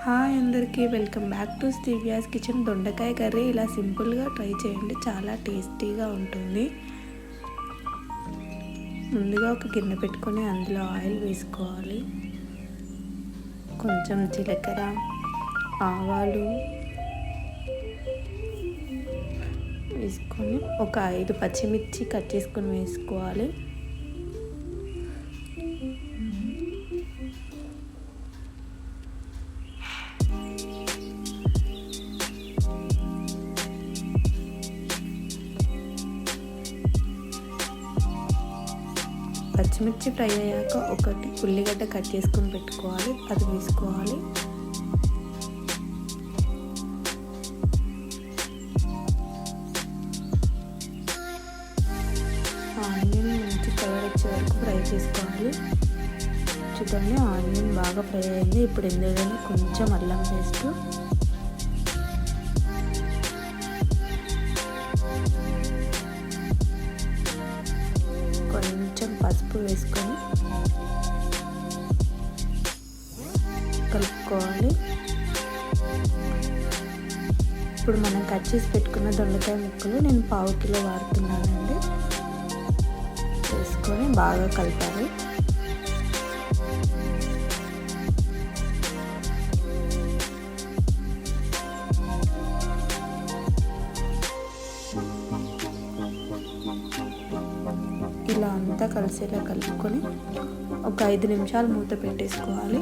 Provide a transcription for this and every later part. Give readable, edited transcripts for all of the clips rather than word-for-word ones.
Hi అందరికీ, welcome back to Divya's kitchen. దొండకాయ curry ఇలా సింపుల్గా ట్రై చేయండి, చాలా టేస్టీగా ఉంటుంది. ముందుగా ఒక గిన్నె పెట్టుకొని అందులో ఆయిల్ వేసుకోవాలి. కొంచెం జీలకర్ర, ఆవాలు వేసుకొని ఒక 5 పచ్చిమిర్చి కట్ చేసుకొని వేసుకోవాలి. పచ్చిమిర్చి ఫ్రై అయ్యాక ఒకటి ఉల్లిగడ్డ కట్ చేసుకొని పెట్టుకోవాలి, అది వేసుకోవాలి. ఆనియన్ మంచి కలర్ వచ్చే వరకు ఫ్రై చేసుకోవాలి. చూడండి, ఆనియన్ బాగా ఫ్రై అయింది. ఇప్పుడు ఇందులో కొంచెం అల్లం పేస్ట్, కొంచెం పసుపు వేసుకొని కలుపుకోవాలి. ఇప్పుడు మనం కట్ చేసి పెట్టుకున్న దొండకాయ ముక్కలు నేను 1/2 కిలో వాడుతున్నానండి. వేసుకొని బాగా కలపాలి. ఇలా అంతా కలిసేలా కలుపుకొని ఒక 5 నిమిషాలు మూత పెట్టేసుకోవాలి.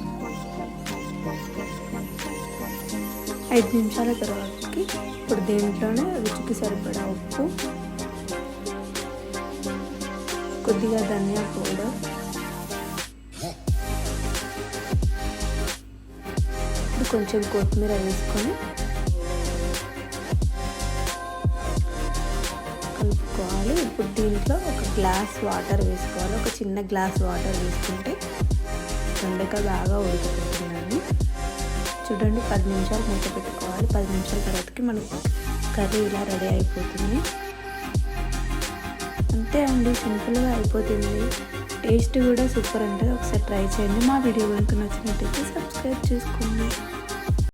5 నిమిషాల తర్వాతకి ఇప్పుడు దీంట్లోనే రుచికి సరిపడా ఉప్పు, కొద్దిగా ధనియా పౌడర్, ఇప్పుడు కొంచెం కొత్తిమీర వేసుకొని కలుపుకోవాలి. ఇప్పుడు దీంట్లో ఒక గ్లాస్ వాటర్ వేసుకోవాలి. ఒక చిన్న గ్లాస్ వాటర్ వేసుకుంటే దొండకాయ బాగా ఉడికిపోతుందండి. చూడండి, 10 నిమిషాలు మూత పెట్టుకోవాలి. 10 నిమిషాల తర్వాతకి మనకు కర్రీ ఇలా రెడీ అయిపోతుంది. అంతే అండి, సింపుల్గా అయిపోతుంది. టేస్ట్ కూడా సూపర్ ఉంటుంది. ఒకసారి ట్రై చేయండి. మా వీడియో కనుక నచ్చినట్టయితే సబ్స్క్రైబ్ చేసుకోండి.